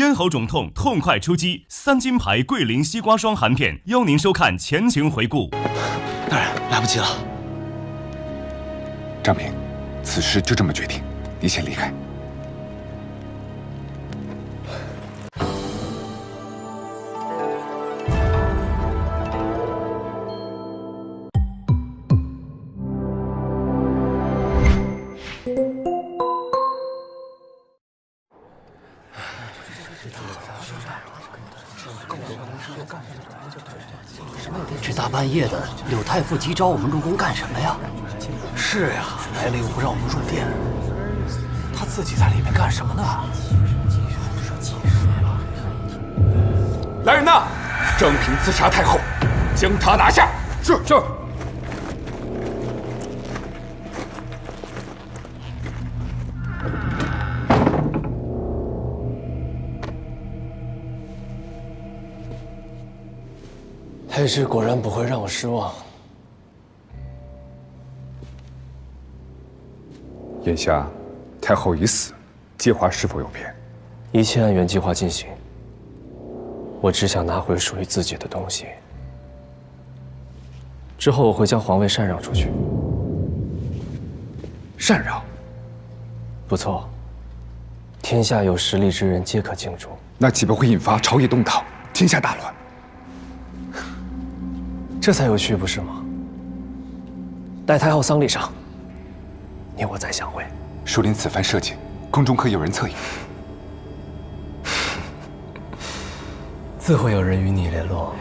咽喉肿痛，痛快出击！3金牌桂林西瓜霜含片，邀您收看前情回顾。大人，来不及了。张平，此事就这么决定，你先离开。这大半夜的，柳太傅急召我们入宫干什么呀？是呀，来了又不让我们入殿，他自己在里面干什么呢？来人呐！张平刺杀太后，将他拿下。是。太师果然不会让我失望。眼下，太后已死，计划是否有变？一切按原计划进行。我只想拿回属于自己的东西。之后我会将皇位禅让出去。禅让？不错。天下有实力之人皆可竞逐。那岂不会引发朝野动荡，天下大乱？这才有趣，不是吗？待太后丧礼上，你我再相会。树林此番设计，宫中可有人侧影？自会有人与你联络。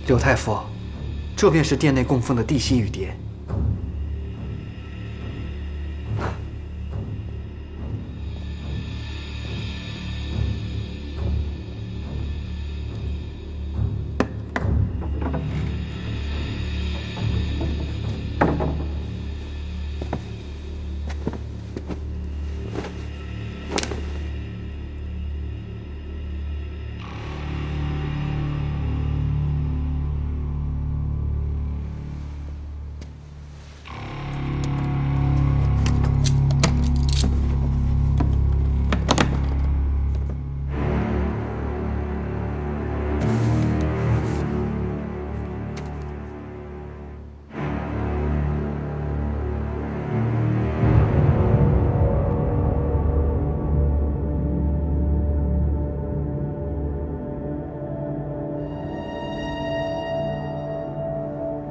柳太傅，这便是殿内供奉的地心雨蝶。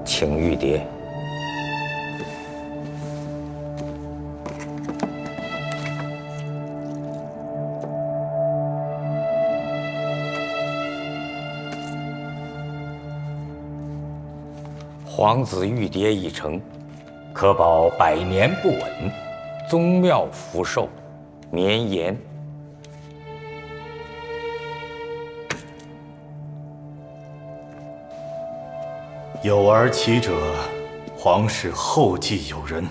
请玉蝶。皇子玉蝶已成，可保百年不紊，宗庙福寿绵延。有而其者，皇室后继有人。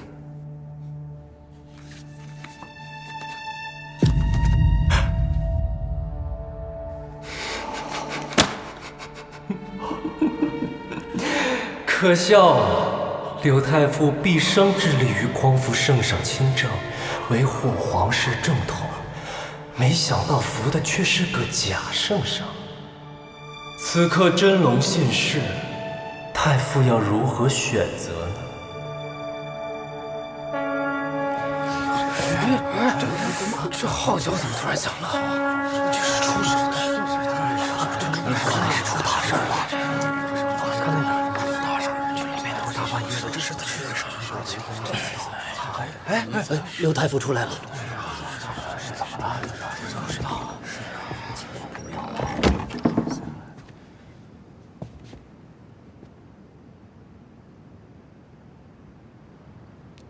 可笑啊！柳太傅毕生致力于匡扶圣上亲政，维护皇室正统，没想到扶的却是个假圣上。此刻真龙现世，太傅要如何选择呢？这号角怎么突然响了？这是出事了！看来是出大事了！看那个出大事了，群里面都是大半夜的，这是怎么回事？刘太傅出来了。怎么了？不知道。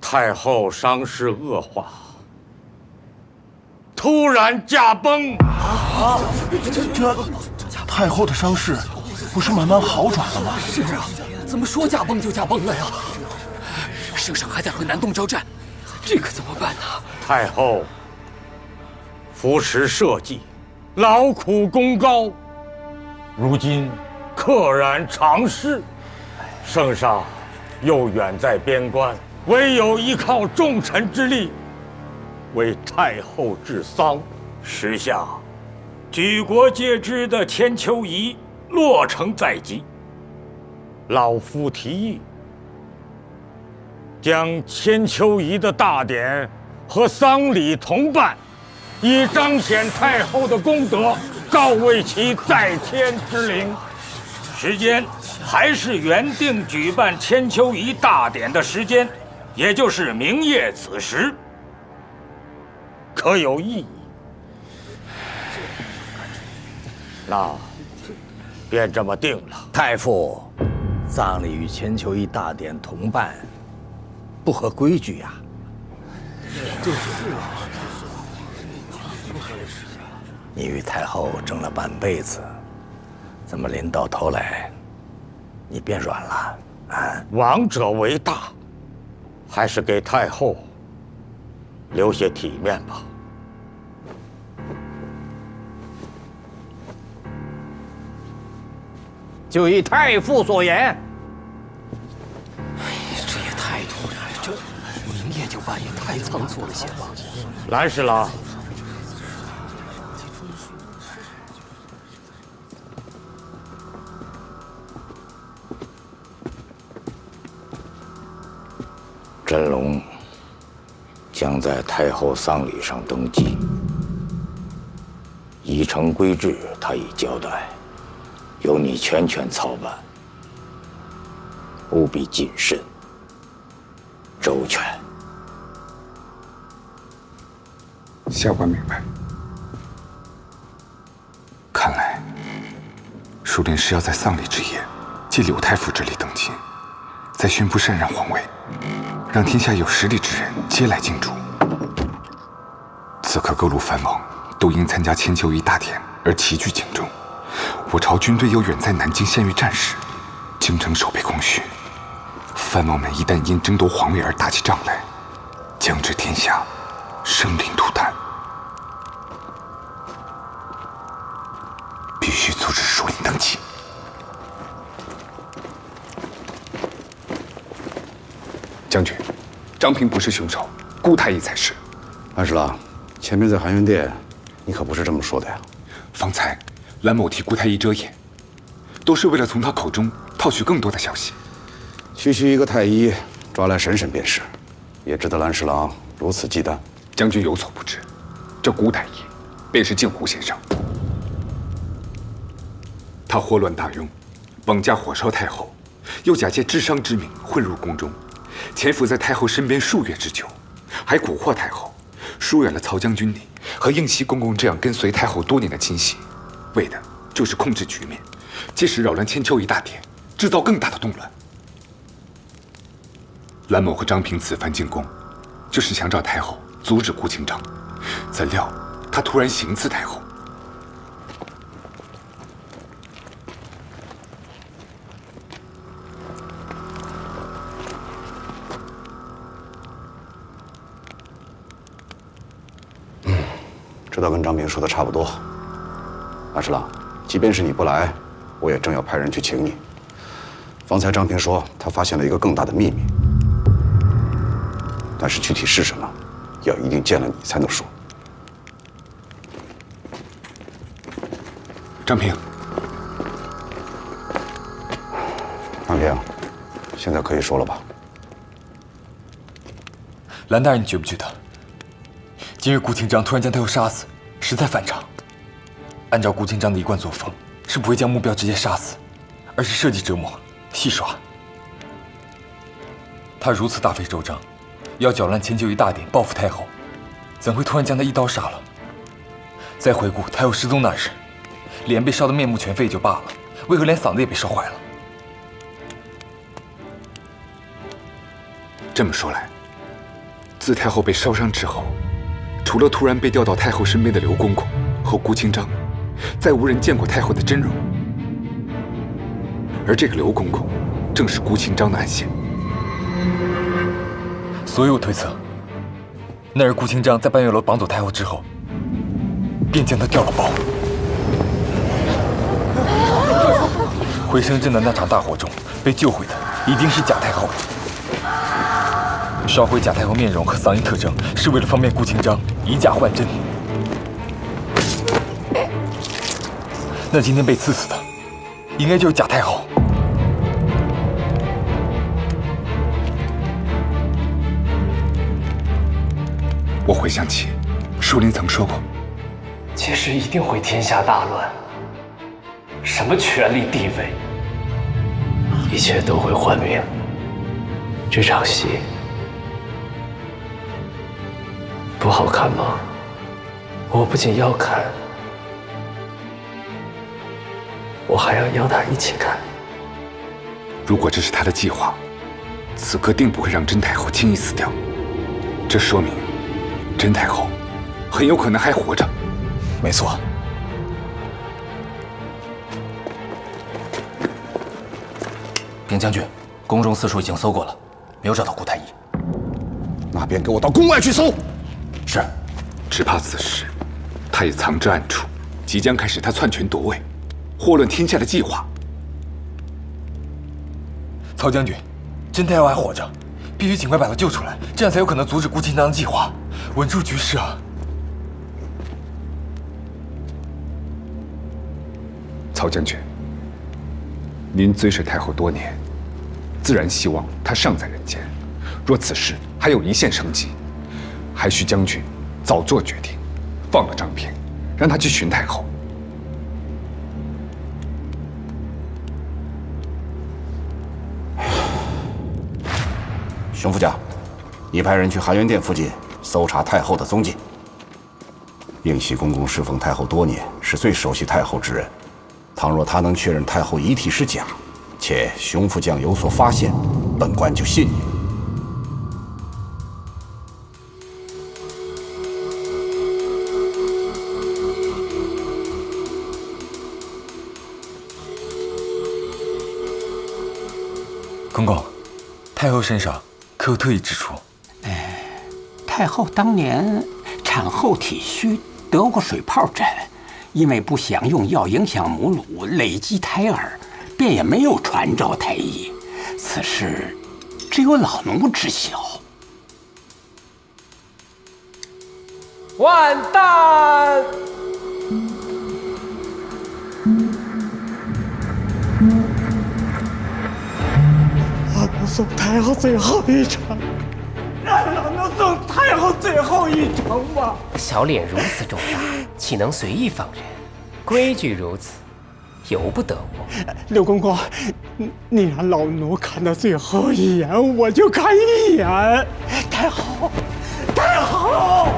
太后伤势恶化，突然驾崩。这太后的伤势不是慢慢好转了吗？是啊，怎么说驾崩就驾崩了呀？圣上还在和南东交战，这可怎么办呢？太后扶持社稷，劳苦功高，如今溘然长逝。圣上又远在边关，唯有依靠众臣之力，为太后治丧。时下举国皆知的千秋仪落成在即，老夫提议将千秋仪的大典和丧礼同办，以彰显太后的功德，告慰其在天之灵。时间还是原定举办千秋仪大典的时间，也就是明夜子时，可有异议？那便这么定了。太傅，葬礼与千秋仪大典同办，不合规矩呀。你与太后争了半辈子，怎么临到头来，你变软了？啊！王者为大，还是给太后留些体面吧。就依太傅所言。这也太突然了，这明夜就办也太仓促了些吧？蓝侍郎，真龙将在太后丧礼上登基，已成规制，他已交代，由你全权操办，务必谨慎周全。下官明白。看来，属灵是要在丧礼之夜，借柳太傅之力登基，再宣布禅让皇位，让天下有实力之人皆来竞逐。此刻各路藩王都因参加千秋仪大典而齐聚京中，我朝军队又远在南京陷于战事，京城守备空虚，藩王们一旦因争夺皇位而打起仗来，将至天下生灵涂炭。必须阻止属灵登基。将军，张平不是凶手，顾太医才是。安侍郎，前面在含元殿，你可不是这么说的呀。方才蓝某替顾太医遮掩，都是为了从他口中套取更多的消息。区区一个太医，抓来审审便是，也值得蓝侍郎如此忌惮。将军有所不知，这顾太医便是镜湖先生。他祸乱大雍，绑架火烧太后，又假借治伤之名混入宫中，潜伏在太后身边数月之久，还蛊惑太后，疏远了曹将军你和应熙公公这样跟随太后多年的亲信，为的就是控制局面，借势扰乱千秋仪大典，制造更大的动乱。蓝某和张平此番进宫，就是想找太后阻止顾清章，怎料他突然行刺太后。这倒跟张平说的差不多。安侍郎，即便是你不来，我也正要派人去请你。方才张平说他发现了一个更大的秘密，但是具体是什么，要一定见了你才能说。张平，安平，现在可以说了吧？蓝大人，你觉不觉得，今日顾清章突然将太后杀死，实在反常？按照顾清章的一贯作风，是不会将目标直接杀死，而是设计折磨、戏耍。他如此大费周章，要搅乱千秋一大典，报复太后，怎会突然将他一刀杀了？再回顾太后失踪那日，脸被烧得面目全非就罢了，为何连嗓子也被烧坏了？这么说来，自太后被烧伤之后，除了突然被调到太后身边的刘公公和顾清章，再无人见过太后的真容。而这个刘公公，正是顾清章的暗线。所以我推测，那日顾清章在半月楼绑走太后之后，便将她调了包。回声镇的那场大火中被救回的，一定是贾太后。烧毁贾太后面容和嗓音特征，是为了方便顾清章以假换真。那今天被刺死的，应该就是贾太后。我回想起，树林曾说过，届时一定会天下大乱，什么权力地位，一切都会幻灭。这场戏不好看吗？我不仅要看，我还要邀他一起看。如果这是他的计划，此刻定不会让甄太后轻易死掉。这说明，甄太后很有可能还活着。没错。禀将军，宫中四处已经搜过了，没有找到顾太医。那便给我到宫外去搜。是。只怕此时，他也藏之暗处，即将开始他篡权夺位、祸乱天下的计划。曹将军，甄太后还活着，必须尽快把她救出来，这样才有可能阻止顾清章的计划，稳住局势啊！曹将军，您追随太后多年，自然希望她尚在人间。若此时还有一线生机，还需将军早做决定，放了张平，让他去寻太后。熊副将，你派人去含元殿附近搜查太后的踪迹。应喜公公侍奉太后多年，是最熟悉太后之人。倘若他能确认太后遗体是假，且熊副将有所发现，本官就信你。公公，太后身上可有特异之处？太后当年产后体虚，得过水泡疹，因为不想用药影响母乳，累积胎儿，便也没有传召太医。此事只有老奴知晓。完蛋！老奴送太后最后一程，让老奴送太后最后一程吧。小脸如此重大，岂能随意放人？规矩如此，由不得我。刘公公，你让老奴看到最后一眼，我就看一眼。太后，太后，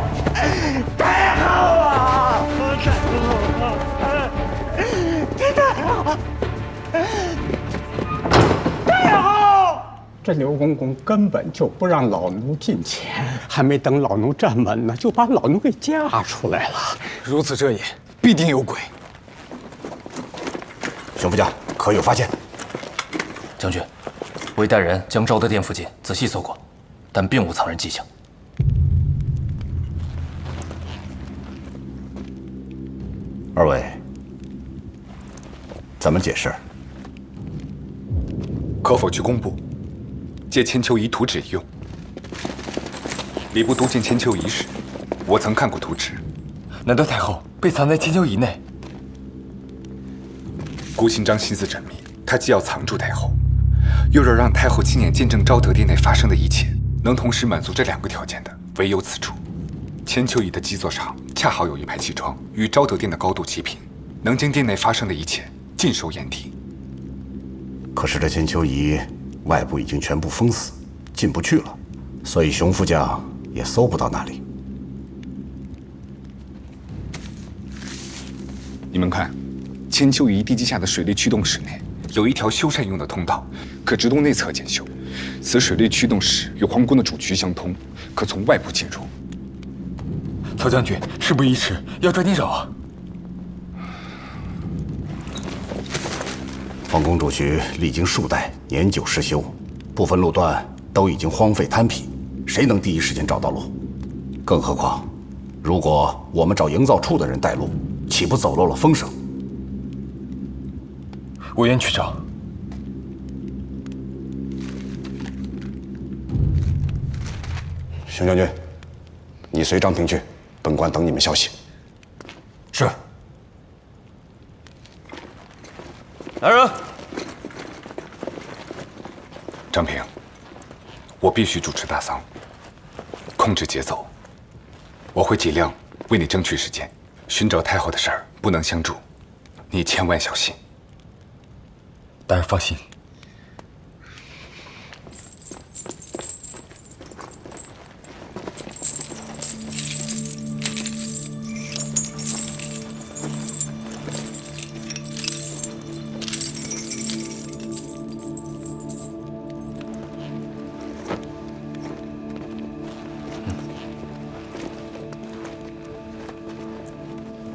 太后啊！太后啊！太后！太后！这刘公公根本就不让老奴进前，还没等老奴站稳呢，就把老奴给嫁出来了。如此遮掩，必定有鬼。熊副将，可有发现？将军，我已带人将昭德殿附近仔细搜过，但并无藏人迹象。二位，怎么解释？可否去工部借千秋仪图纸一用？礼部督进千秋仪时，我曾看过图纸。难道太后被藏在千秋仪内？顾清章心思缜密，他既要藏住太后，又若让太后亲眼见证昭德殿内发生的一切，能同时满足这2个条件的，唯有此处。千秋仪的基座上恰好有一排气窗，与昭德殿的高度齐平，能将殿内发生的一切尽收眼底。可是这千秋仪外部已经全部封死，进不去了，所以熊副将也搜不到那里。你们看，千秋仪地基下的水利驱动室内有一条修缮用的通道，可直通内侧检修。此水利驱动室与皇宫的主渠相通，可从外部进入。曹将军，事不宜迟，要抓紧找啊！皇宫主渠历经数代，年久失修，部分路段都已经荒废瘫疲，谁能第一时间找到路？更何况，如果我们找营造处的人带路，岂不走漏了风声？我愿去找。熊将军，你随张平去，本官等你们消息。是。来人！张平，我必须主持大丧，控制节奏。我会尽量为你争取时间。寻找太后的事儿不能相助，你千万小心。大人放心。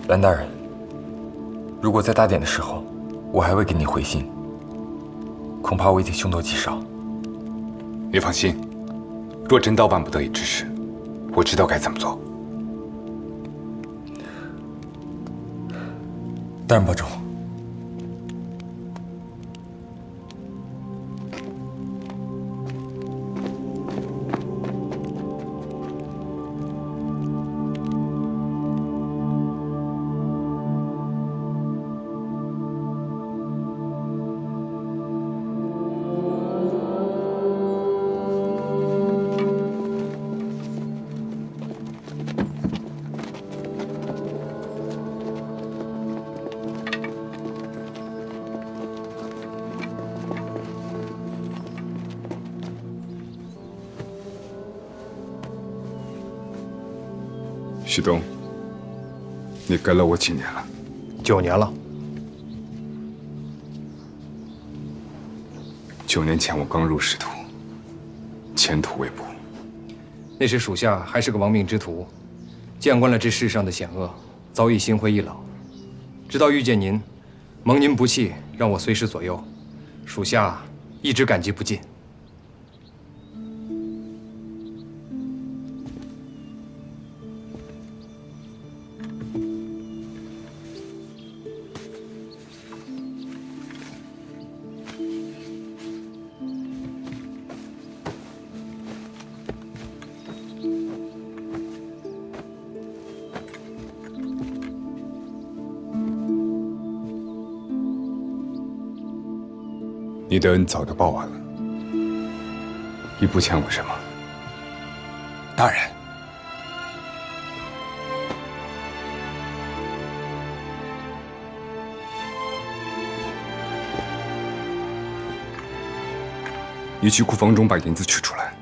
蓝大人，如果在大典的时候，我还未给你回信，恐怕我已经凶多吉少。你放心，若真到万不得已之事，我知道该怎么做。大人保重。旭东，你跟了我几年了？9年了。 9年前我刚入仕途，前途未卜。那时属下还是个亡命之徒，见惯了这世上的险恶，早已心灰意冷。直到遇见您，蒙您不弃，让我随时左右，属下一直感激不尽。 你的恩早就报完了，你不欠我什么。大人，你去库房中把银子取出来，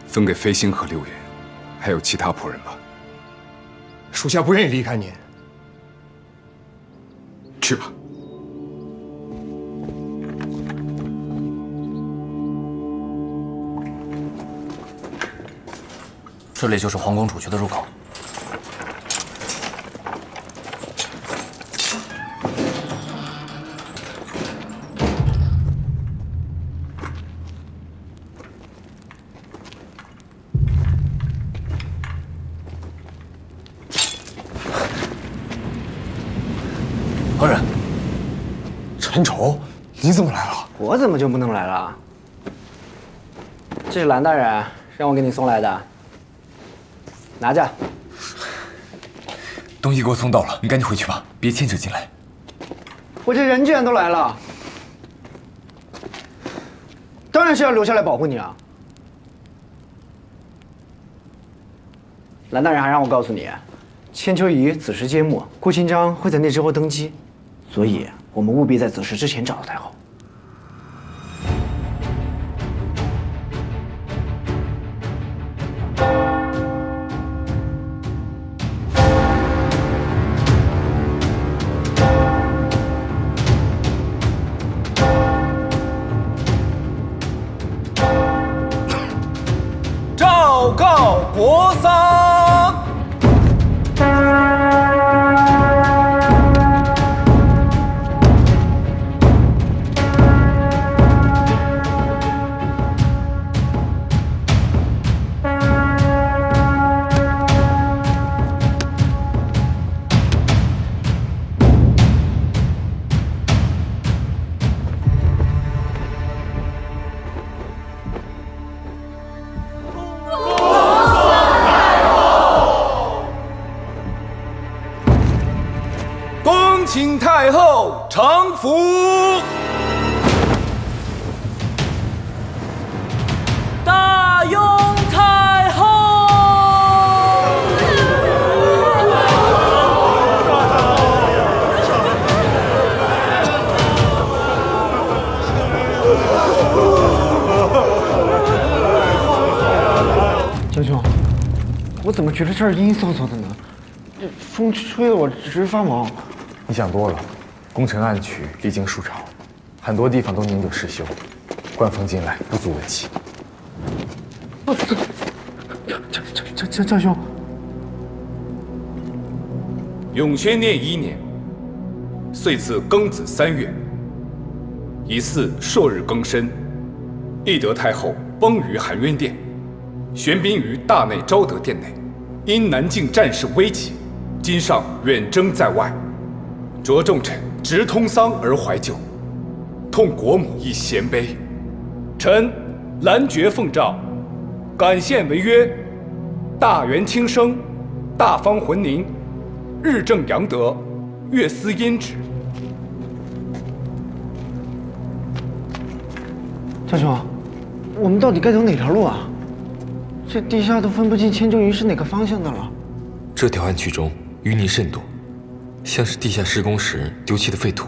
分给飞星和6员，还有其他仆人吧。属下不愿意离开您。去吧。 这里就是皇宫主渠的入口。何人？陈畴，你怎么来了？我怎么就不能来了？这是蓝大人让我给你送来的。 拿着，东西给我送到了，你赶紧回去吧，别牵扯进来。我这人居然都来了，当然是要留下来保护你啊。蓝大人还让我告诉你，千秋仪子时揭幕，顾清章会在那之后登基，所以我们务必在子时之前找到太后。 昭告国丧。请太后承福。大雍太后。江兄，我怎么觉得这儿阴飕飕的呢？这风吹得我直发毛。 你想多了，攻城暗取历经数朝，很多地方都年久失修，灌风进来不足为奇。江兄，永宣念1年，岁次庚子3月，疑似朔日庚申，懿德太后崩于含冤殿，玄彬于大内昭德殿内，因南境战事危急，今上远征在外。 着众臣直通丧而怀旧，痛国母亦贤悲。臣兰爵奉诏，感献为曰：大元轻生，大方浑宁，日正阳德，月思阴止。江兄，我们到底该走哪条路啊？这地下都分不清千秋云是哪个方向的了。这条暗渠中淤泥甚多。 像是地下施工时丢弃的废土。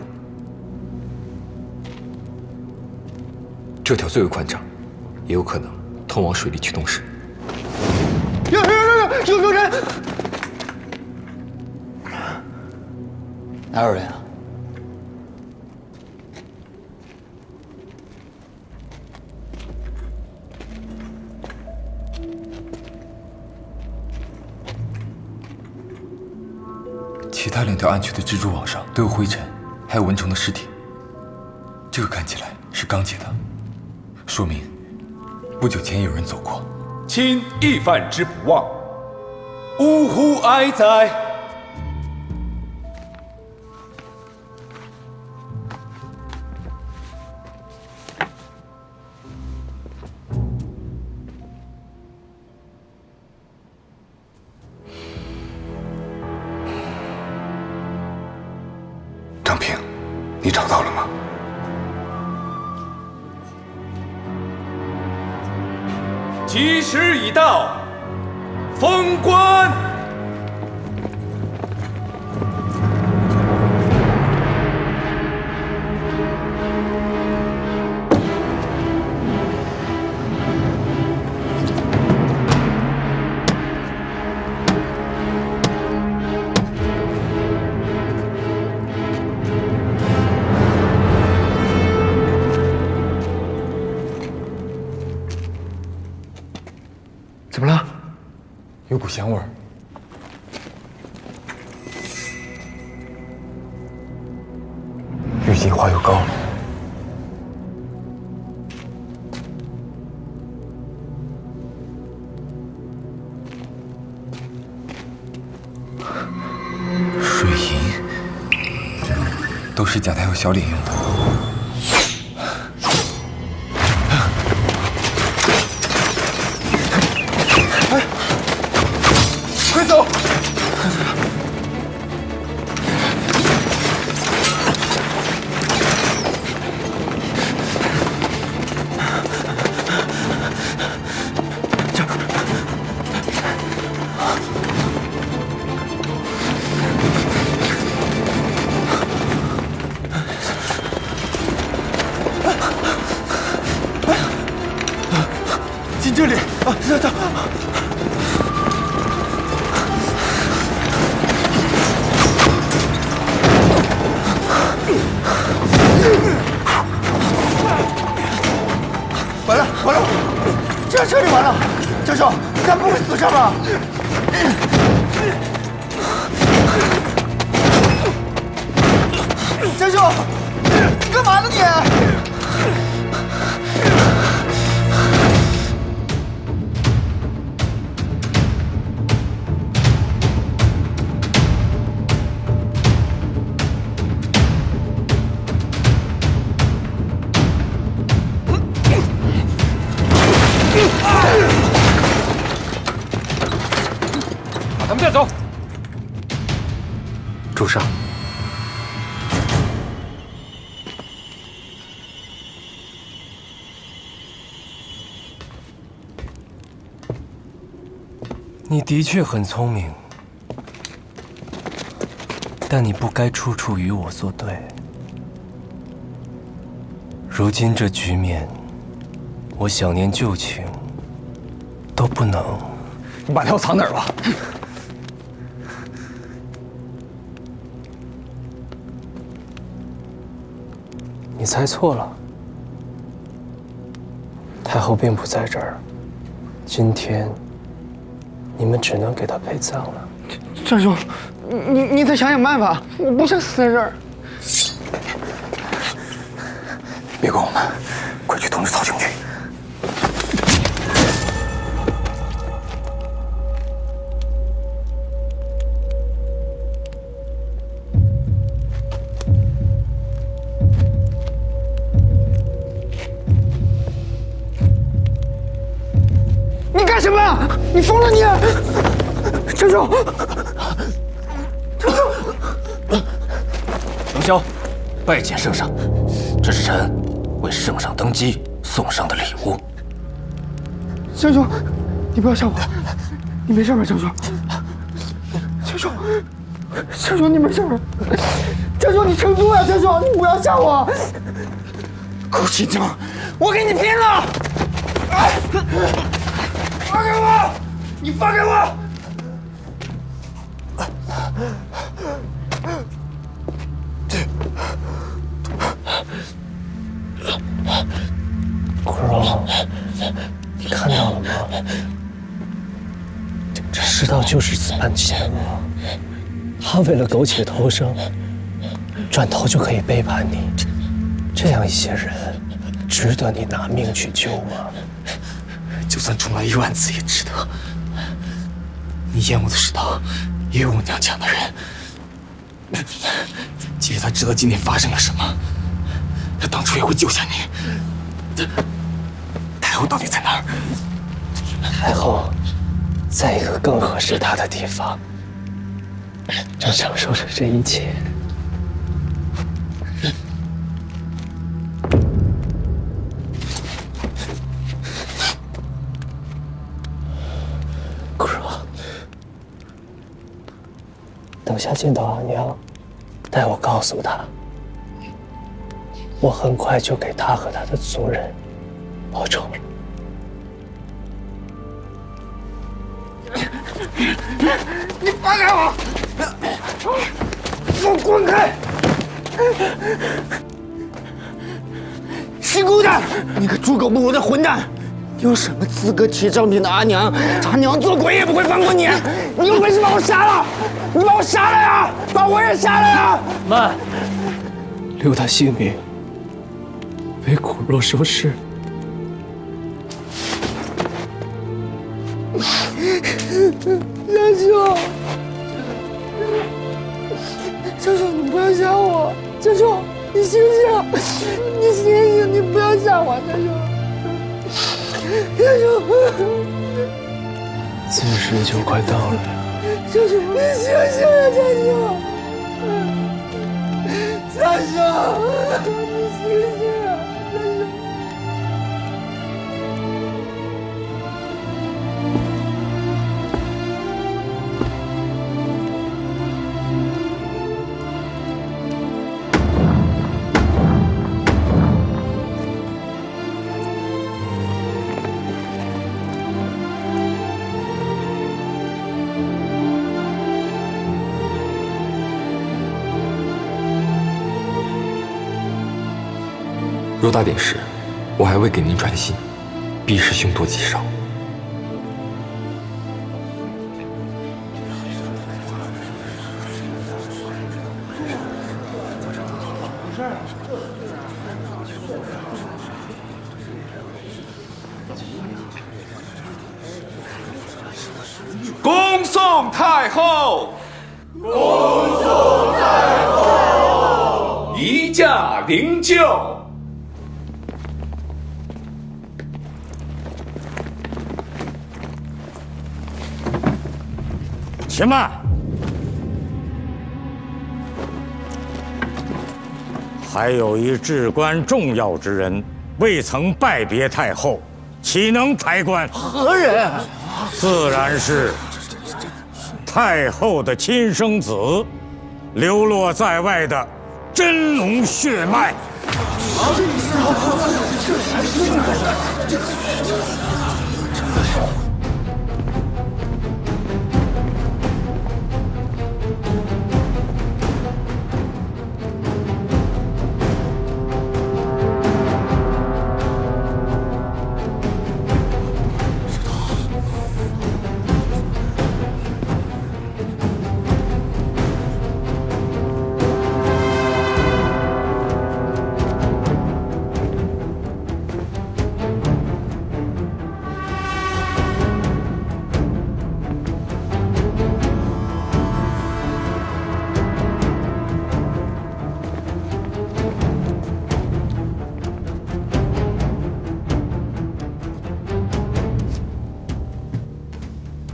这条最为宽敞，也有可能通往水利驱动室。有人！哪有人啊？其他2条暗渠的蜘蛛网上都有灰尘，还有蚊虫的尸体。这个看起来是刚解的，说明不久前有人走过。亲义犯之不忘，呜呼哀哉！张平，你找到了吗？吉时已到，封官。怎么了？有股香味儿。郁金花油膏。水银，都是贾太后小脸用的。 快走！这里啊！走。完了！这彻底完了！教授，咱不会死这吧？教授，你干嘛呢你？把他们带走。主上。你的确很聪明，但你不该处处与我作对。如今这局面，我想念旧情都不能。你把刀藏哪儿了？你猜错了，太后并不在这儿。今天，你们只能给她陪葬了。教授，你再想想办法，我不想死在这儿。别管我们，快去通知曹兄去。你干什么？你疯了你！教授，龙霄，拜见圣上，这是臣为圣上登基送上的礼物。教授，你不要吓我，你没事吧，教授？教授，你没事吧？教授，你撑住呀！教授，你不要吓我！顾新章，我跟你拼了！放开我！你放开我！顾荣，你看到了吗？这世道就是此般险恶。他为了苟且偷生，转头就可以背叛你。这样一些人，值得你拿命去救吗？就算重来1万次也值得。你厌恶的世道，也有我娘讲的人。即使他知道今天发生了什么，他当初也会救下你。太后到底在哪儿？太后在一个更合适她的地方，正享受着这一切。顾若，等下见到阿娘，待我告诉她，我很快就给她和她的族人报仇了。你放开我！给我滚开！姓顾的，你个猪狗不如的混蛋！你有什么资格提张平的阿娘？他娘做鬼也不会放过你！你有本事把我杀了！你把我杀了呀！把我也杀了呀！慢，留他性命，为苦若收尸。教授，你不要吓我！教授，你醒醒！你醒醒！你不要吓我！子时就快到了呀！教授，你醒醒呀！教授，你醒醒啊！若大典时，我还未给您传信，必是凶多吉少。恭送太后！恭送太后！移驾灵柩。且慢！还有一至关重要之人未曾拜别太后，岂能抬棺？何人？自然是太后的亲生子，流落在外的真龙血脉。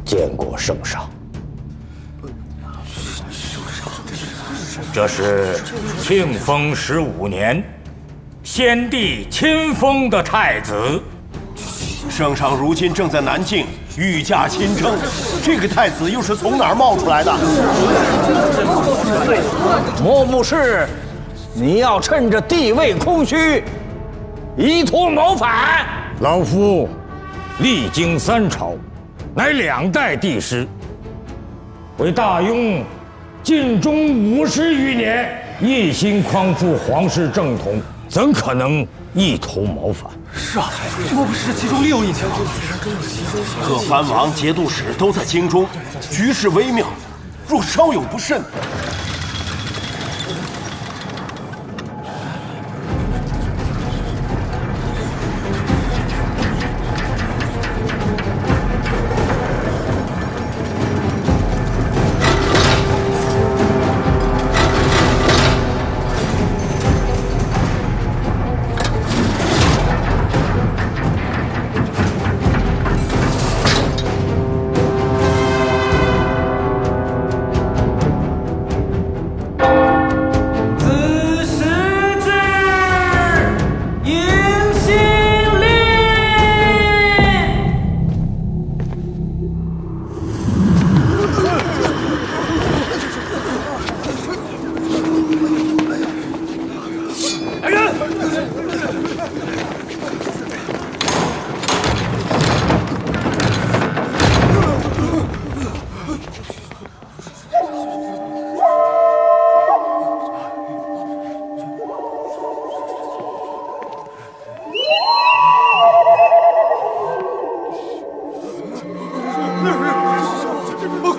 见过圣上，这是庆丰15年，先帝亲封的太子。圣上如今正在南境御驾亲征，这个太子又是从哪儿冒出来的？莫不是你要趁着地位空虚，以图谋反？老夫历经3朝，乃2代帝师，为大雍尽忠50余年，一心匡复皇室正统，怎可能意图谋反？是啊，莫不是其中另有一条？各藩王、节度使都在京中，局势微妙，若稍有不慎，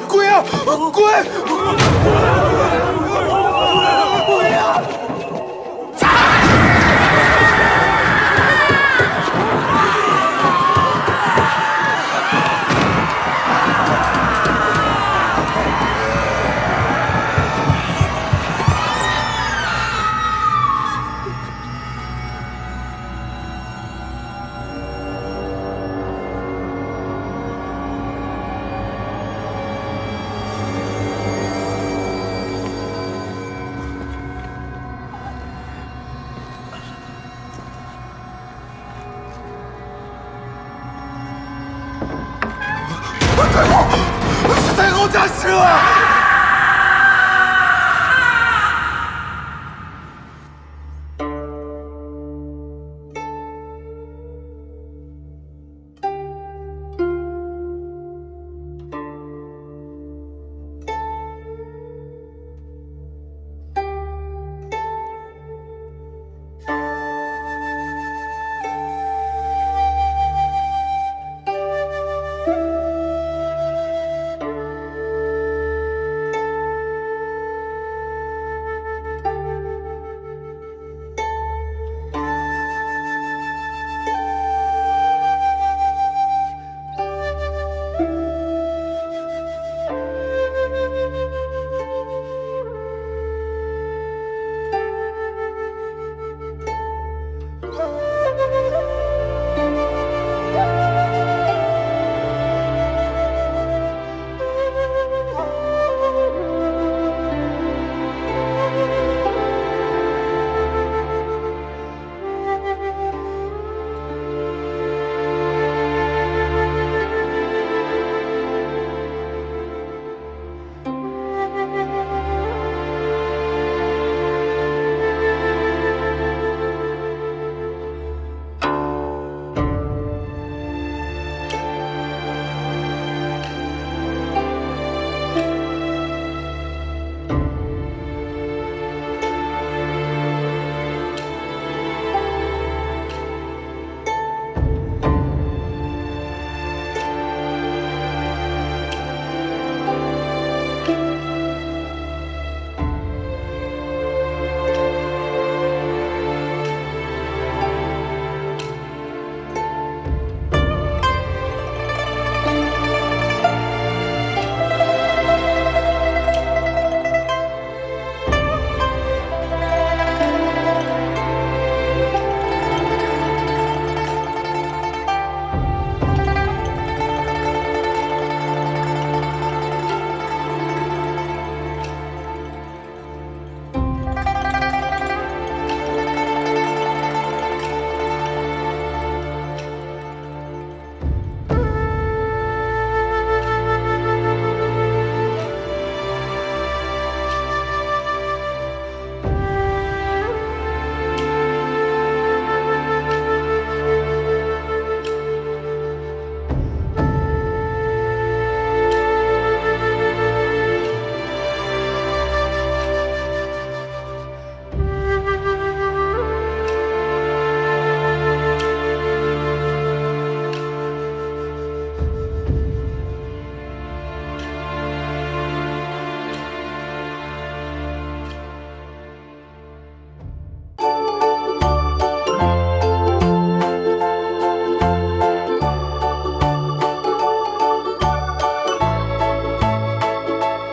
滚啊！滚！滚呀！太后驾驶啊！